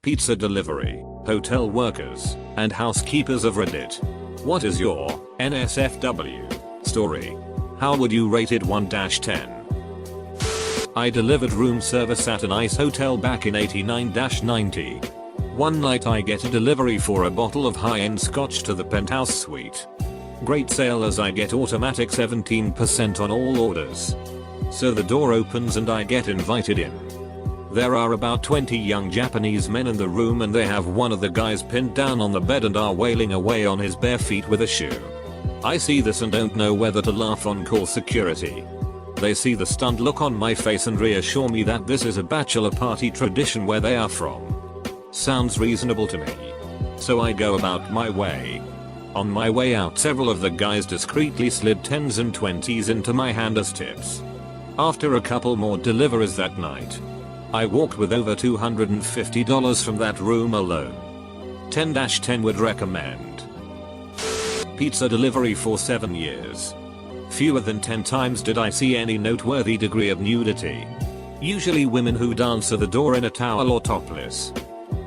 pizza delivery, hotel workers, and housekeepers of Reddit. What is your NSFW story? How would you rate it 1-10? I delivered room service at a nice hotel back in 89-90. One night I get a delivery for a bottle of high-end scotch to the penthouse suite. Great sale as I get automatic 17% on all orders. So the door opens and I get invited in. There are about 20 young Japanese men in the room and they have one of the guys pinned down on the bed and are wailing away on his bare feet with a shoe. I see this and don't know whether to laugh on call security. They see the stunned look on my face and reassure me that this is a bachelor party tradition where they are from. Sounds reasonable to me. So I go about my way. On my way out, several of the guys discreetly slid 10s and 20s into my hand as tips. After a couple more deliveries that night, I walked with over $250 from that room alone. 10-10 would recommend. Pizza delivery for 7 years. Fewer than 10 times did I see any noteworthy degree of nudity. Usually women who dance at the door in a towel or topless.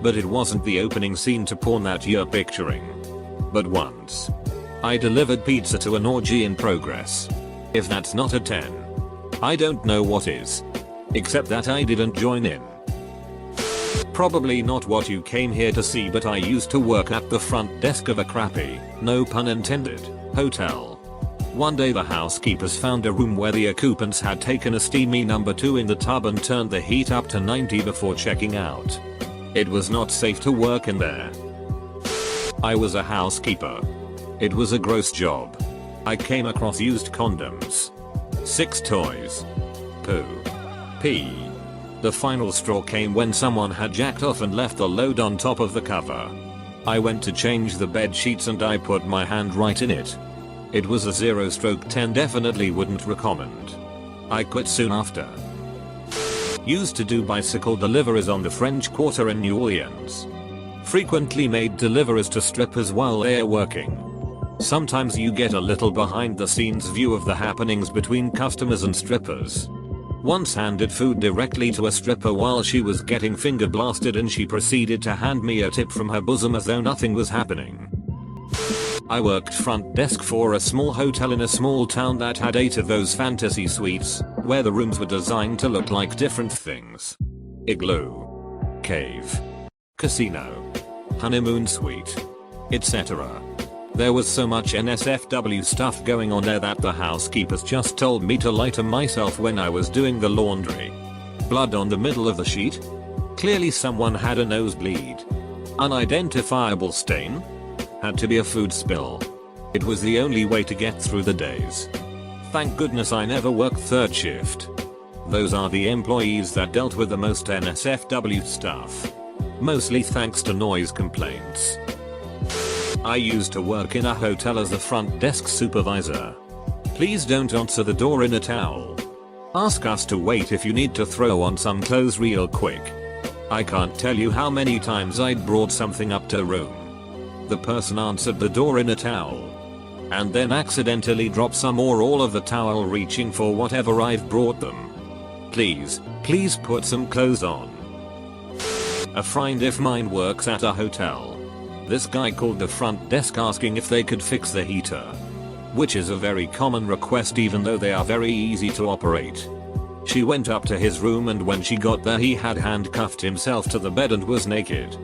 But it wasn't the opening scene to porn that you're picturing. But once, I delivered pizza to an orgy in progress. If that's not a 10, I don't know what is. Except that I didn't join in. Probably not what you came here to see, but I used to work at the front desk of a crappy, no pun intended, hotel. One day the housekeepers found a room where the occupants had taken a steamy number 2 in the tub and turned the heat up to 90 before checking out. It was not safe to work in there. I was a housekeeper. It was a gross job. I came across used condoms. 6 toys. Poo. Pee. The final straw came when someone had jacked off and left the load on top of the cover. I went to change the bed sheets and I put my hand right in it. It was a 0/10, definitely wouldn't recommend. I quit soon after. Used to do bicycle deliveries on the French Quarter in New Orleans. Frequently made deliveries to strippers while they're working. Sometimes you get a little behind the scenes view of the happenings between customers and strippers. Once handed food directly to a stripper while she was getting finger blasted and she proceeded to hand me a tip from her bosom as though nothing was happening. I worked front desk for a small hotel in a small town that had 8 of those fantasy suites, where the rooms were designed to look like different things. Igloo. Cave. Casino. Honeymoon suite. Etc. There was so much NSFW stuff going on there that the housekeepers just told me to lie to myself when I was doing the laundry. Blood on the middle of the sheet? Clearly someone had a nosebleed. Unidentifiable stain? Had to be a food spill. It was the only way to get through the days. Thank goodness I never worked third shift. Those are the employees that dealt with the most NSFW stuff. Mostly thanks to noise complaints. I used to work in a hotel as a front desk supervisor. Please don't answer the door in a towel. Ask us to wait if you need to throw on some clothes real quick. I can't tell you how many times I'd brought something up to room. The person answered the door in a towel. And then accidentally dropped some or all of the towel reaching for whatever I've brought them. Please put some clothes on. A friend of mine works at a hotel. This guy called the front desk asking if they could fix the heater. Which is a very common request even though they are very easy to operate. She went up to his room and when she got there he had handcuffed himself to the bed and was naked.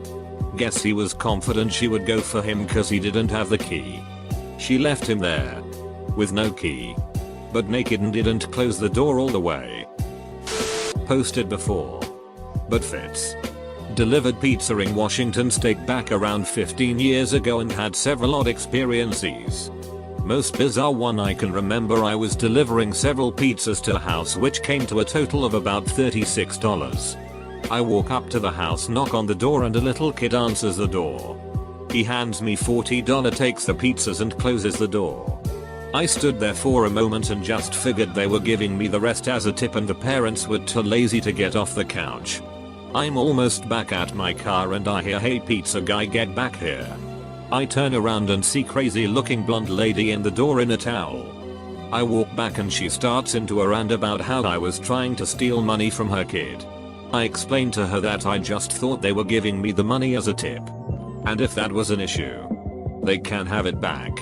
Guess he was confident she would go for him cause he didn't have the key. She left him there. With no key. But naked and didn't close the door all the way. Posted before. But fits. Delivered pizza in Washington state back around 15 years ago and had several odd experiences. Most bizarre one I can remember, I was delivering several pizzas to a house which came to a total of about $36. I walk up to the house, knock on the door and a little kid answers the door. He hands me $40, takes the pizzas and closes the door. I stood there for a moment and just figured they were giving me the rest as a tip and the parents were too lazy to get off the couch. I'm almost back at my car and I hear, "Hey pizza guy, get back here." I turn around and see crazy looking blonde lady in the door in a towel. I walk back and she starts into a rant about how I was trying to steal money from her kid. I explained to her that I just thought they were giving me the money as a tip. And if that was an issue, they can have it back.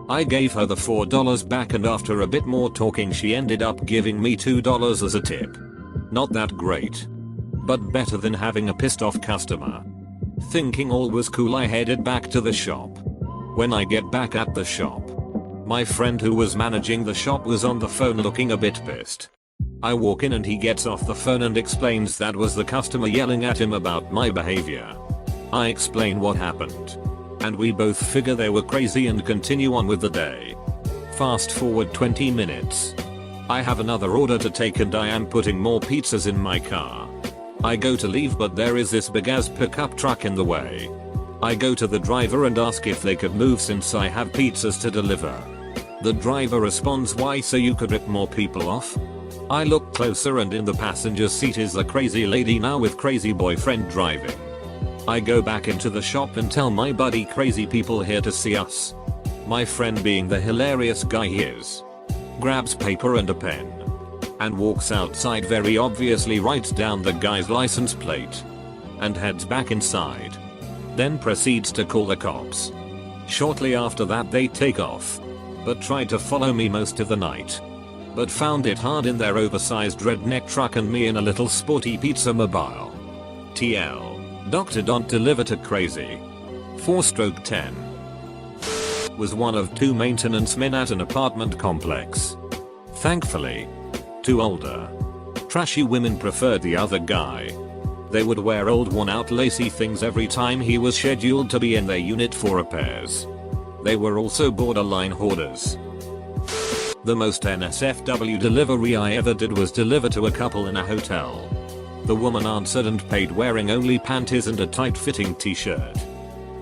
I gave her the $4 back, and after a bit more talking she ended up giving me $2 as a tip. Not that great, but better than having a pissed off customer. Thinking all was cool, I headed back to the shop. When I get back at the shop, my friend who was managing the shop was on the phone looking a bit pissed. I walk in and he gets off the phone and explains that was the customer yelling at him about my behavior. I explain what happened, and we both figure they were crazy and continue on with the day. Fast forward 20 minutes. I have another order to take and I am putting more pizzas in my car. I go to leave, but there is this big ass pickup truck in the way. I go to the driver and ask if they could move since I have pizzas to deliver. The driver responds, "Why, so you could rip more people off?" I look closer and in the passenger seat is the crazy lady, now with crazy boyfriend driving. I go back into the shop and tell my buddy crazy people here to see us. My friend, being the hilarious guy he is, grabs paper and a pen and walks outside, very obviously writes down the guy's license plate and heads back inside. Then proceeds to call the cops. Shortly after that they take off, but tried to follow me most of the night, but found it hard in their oversized redneck truck and me in a little sporty pizza mobile. TL. Dr. Don't deliver to crazy. 4/10. Was one of 2 maintenance men at an apartment complex. Thankfully, 2 older, trashy women preferred the other guy. They would wear old worn out lacy things every time he was scheduled to be in their unit for repairs. They were also borderline hoarders. The most NSFW delivery I ever did was deliver to a couple in a hotel. The woman answered and paid wearing only panties and a tight-fitting t-shirt.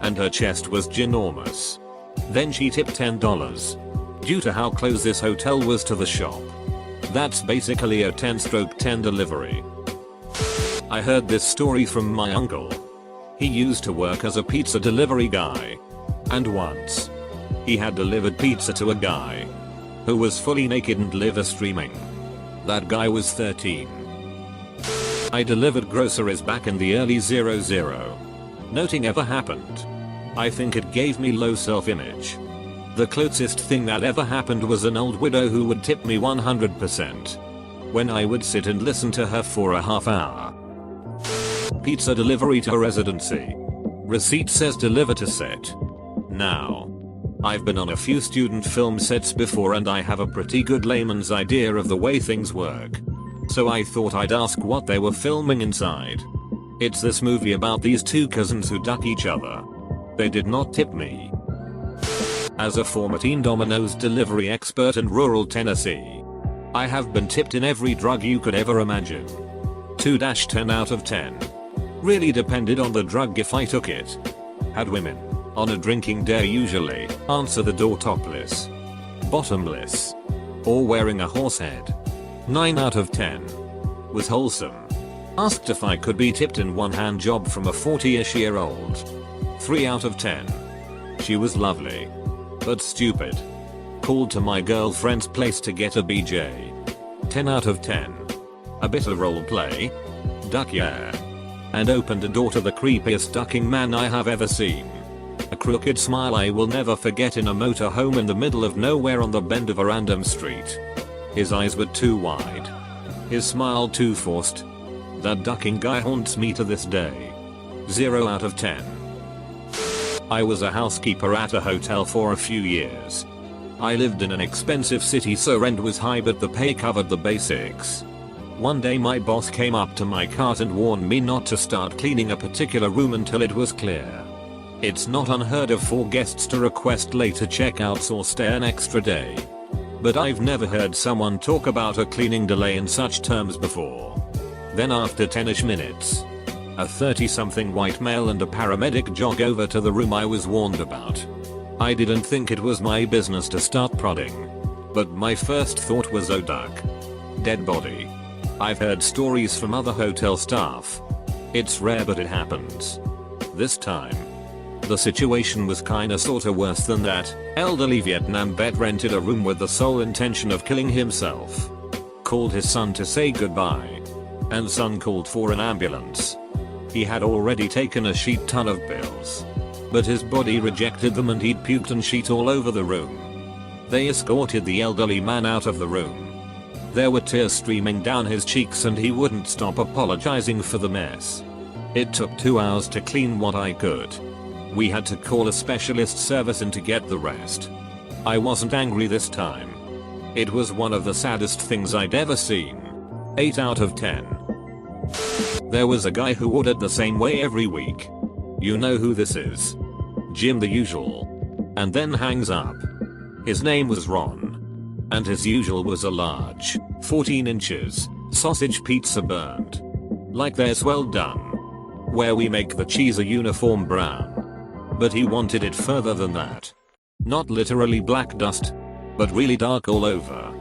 And her chest was ginormous. Then she tipped $10. Due to how close this hotel was to the shop. That's basically a 10/10 delivery. I heard this story from my uncle. He used to work as a pizza delivery guy. And once, he had delivered pizza to a guy who was fully naked and live streaming. That guy was 13. I delivered groceries back in the early 00. Nothing ever happened. I think it gave me low self-image. The closest thing that ever happened was an old widow who would tip me 100% when I would sit and listen to her for a half hour. Pizza delivery to residency. Receipt says deliver to set. Now, I've been on a few student film sets before and I have a pretty good layman's idea of the way things work. So I thought I'd ask what they were filming inside. It's this movie about these 2 cousins who duck each other. They did not tip me. As a former Teen Domino's delivery expert in rural Tennessee, I have been tipped in every drug you could ever imagine. 2-10 out of 10. Really depended on the drug if I took it. Had women on a drinking dare usually answer the door topless, bottomless, or wearing a horse head. 9 out of 10. Was wholesome. Asked if I could be tipped in one hand job from a 40-ish year old. 3 out of 10. She was lovely, but stupid. Called to my girlfriend's place to get a BJ. 10 out of 10. A bit of role play. Duck yeah. And opened a door to the creepiest ducking man I have ever seen. A crooked smile I will never forget in a motorhome in the middle of nowhere on the bend of a random street. His eyes were too wide. His smile too forced. That ducking guy haunts me to this day. 0 out of 10. I was a housekeeper at a hotel for a few years. I lived in an expensive city, so rent was high but the pay covered the basics. One day my boss came up to my cart and warned me not to start cleaning a particular room until it was clear. It's not unheard of for guests to request later checkouts or stay an extra day. But I've never heard someone talk about a cleaning delay in such terms before. Then after 10ish minutes, a 30-something white male and a paramedic jog over to the room I was warned about. I didn't think it was my business to start prodding, but my first thought was, oh duck. Dead body. I've heard stories from other hotel staff. It's rare but it happens. This time, the situation was kinda sorta worse than that. Elderly Vietnam vet rented a room with the sole intention of killing himself. Called his son to say goodbye. and son called for an ambulance. He had already taken a shit ton of pills, but his body rejected them and he'd puked and shit all over the room. They escorted the elderly man out of the room. There were tears streaming down his cheeks and he wouldn't stop apologizing for the mess. It took 2 hours to clean what I could. We had to call a specialist service in to get the rest. I wasn't angry this time. It was one of the saddest things I'd ever seen. 8 out of 10. There was a guy who ordered the same way every week. You know who this is. Jim the usual. And then hangs up. His name was Ron. And his usual was a large, 14 inches, sausage pizza burnt. Like theirs well done. Where we make the cheese a uniform brown. But he wanted it further than that. Not literally black dust, but really dark all over.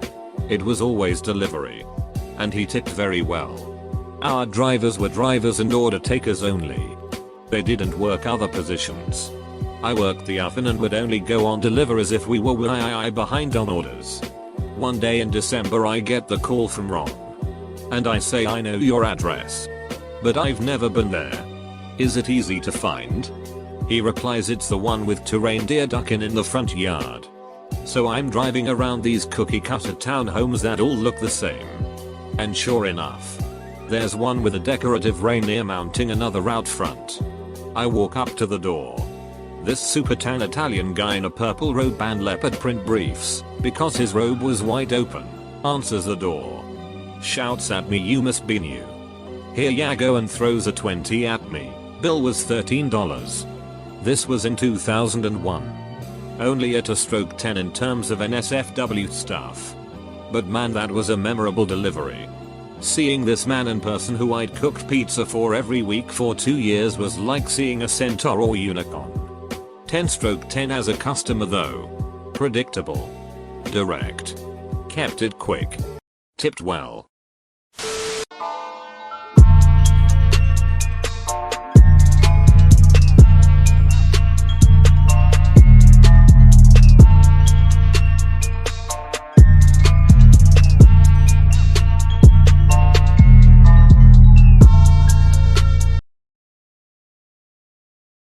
It was always delivery. And he tipped very well. Our drivers were drivers and order takers only. They didn't work other positions. I worked the oven and would only go on deliveries if we were behind on orders. One day in December I get the call from Ron. And I say I know your address. But I've never been there. Is it easy to find? He replies it's the one with 2 reindeer ducking in the front yard. So I'm driving around these cookie cutter townhomes that all look the same. And sure enough, there's one with a decorative reindeer mounting another out front. I walk up to the door. This super tan Italian guy in a purple robe and leopard print briefs, because his robe was wide open, answers the door. Shouts at me, "You must be new. Here ya go," and throws a 20 at me. Bill was $13. This was in 2001. Only at a stroke 10 in terms of NSFW stuff. But man, that was a memorable delivery. Seeing this man in person who I'd cooked pizza for every week for 2 years was like seeing a centaur or unicorn. 10/10 as a customer though. Predictable. Direct. Kept it quick. Tipped well.